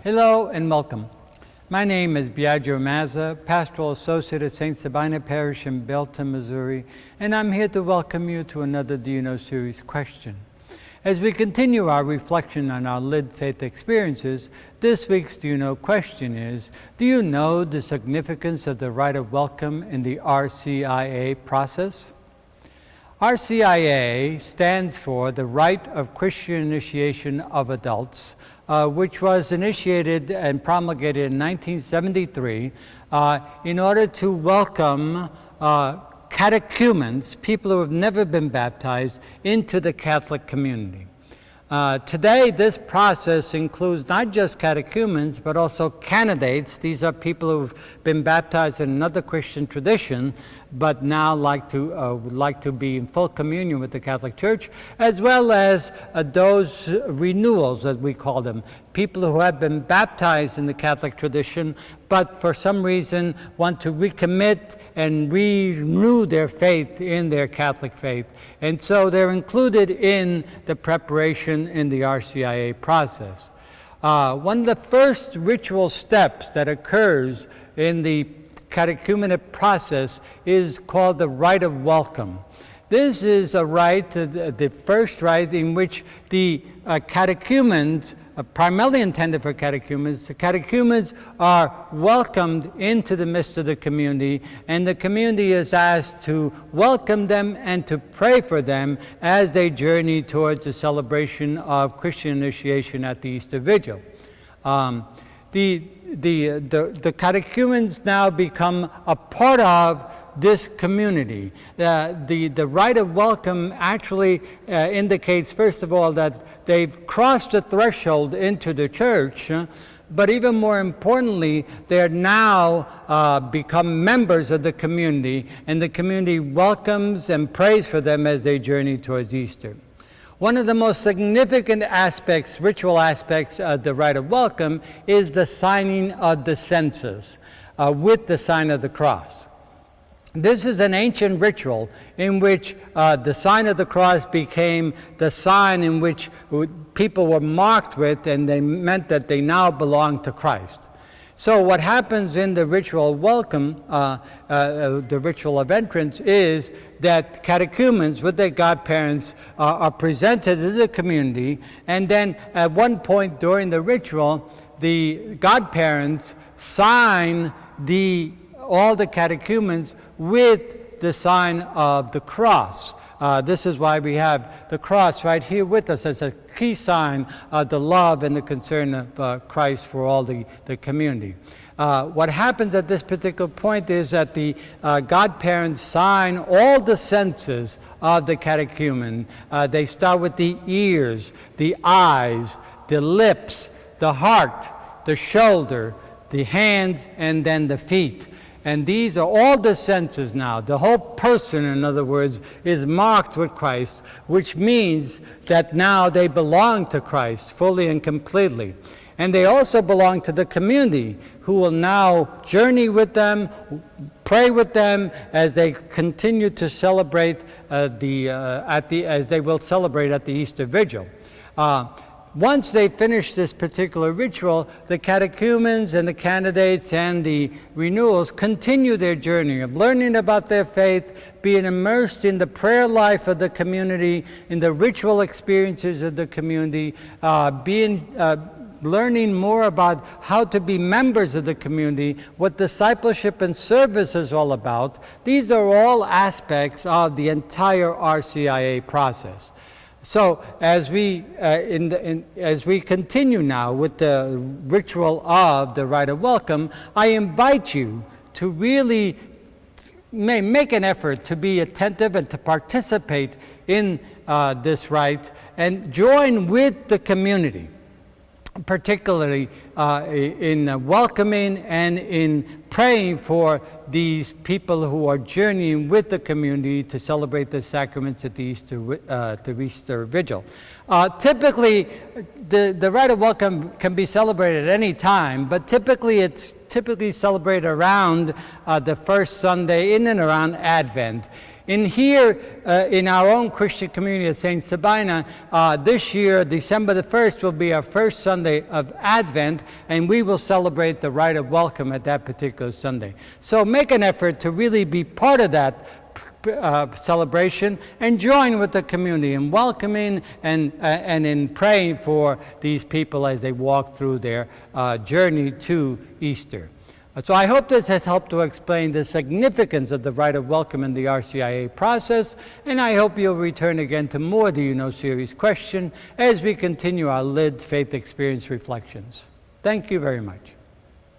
Hello and welcome. My name is Biagio Mazza, Pastoral Associate at St. Sabina Parish in Belton, Missouri, and I'm here to welcome you to another Do You Know series question. As we continue our reflection on our lived faith experiences, this week's Do You Know question is, do you know the significance of the Rite of Welcome in the RCIA process? RCIA stands for the Rite of Christian Initiation of Adults, which was initiated and promulgated in 1973 in order to welcome catechumens, people who have never been baptized, into the Catholic community. Today, this process includes not just catechumens, but also candidates. These are people who've been baptized in another Christian tradition, but now would like to be in full communion with the Catholic Church, as well as those renewals, as we call them, people who have been baptized in the Catholic tradition, but for some reason want to recommit and renew their faith in their Catholic faith. And so they're included in the preparation in the RCIA process. One of the first ritual steps that occurs in the catechumenate process is called the Rite of Welcome. This is a rite, the first rite in which the catechumens, primarily intended for catechumens, the catechumens are welcomed into the midst of the community, and the community is asked to welcome them and to pray for them as they journey towards the celebration of Christian initiation at the Easter Vigil. The catechumens now become a part of this community. The Rite of Welcome actually indicates, first of all, that they've crossed the threshold into the church, but even more importantly, they're now become members of the community, and the community welcomes and prays for them as they journey towards Easter. One of the most significant aspects, ritual aspects of the Rite of Welcome is the signing of the census with the sign of the cross. This is an ancient ritual in which the sign of the cross became the sign in which people were marked with, and they meant that they now belong to Christ. So what happens in the ritual welcome, the ritual of entrance, is that catechumens with their godparents are presented to the community, and then at one point during the ritual, the godparents sign all the catechumens with the sign of the cross. This is why we have the cross right here with us as a key sign of the love and the concern of Christ for all the community. What happens at this particular point is that the godparents sign all the senses of the catechumen. They start with the ears, the eyes, the lips, the heart, the shoulder, the hands, and then the feet. And these are all the senses now. The whole person, in other words, is marked with Christ, which means that now they belong to Christ fully and completely. And they also belong to the community, who will now journey with them, pray with them as they continue to celebrate as they will celebrate at the Easter Vigil. Once they finish this particular ritual, the catechumens and the candidates and the renewals continue their journey of learning about their faith, being immersed in the prayer life of the community, in the ritual experiences of the community, learning more about how to be members of the community, what discipleship and service is all about. These are all aspects of the entire RCIA process. So as we continue now with the ritual of the Rite of Welcome, I invite you to really make an effort to be attentive and to participate in this rite and join with the community, particularly in welcoming and in praying for these people who are journeying with the community to celebrate the sacraments at the Easter Vigil. Typically, the Rite of Welcome can be celebrated at any time, but typically it's celebrated around the first Sunday in and around Advent. In here, in our own Christian community of St. Sabina, this year, December the 1st, will be our first Sunday of Advent, and we will celebrate the Rite of Welcome at that particular Sunday. So make an effort to really be part of that celebration and join with the community in welcoming and in praying for these people as they walk through their journey to Easter. So I hope this has helped to explain the significance of the Rite of Welcome in the RCIA process, and I hope you'll return again to more Do You Know series questions as we continue our LIDS Faith Experience Reflections. Thank you very much.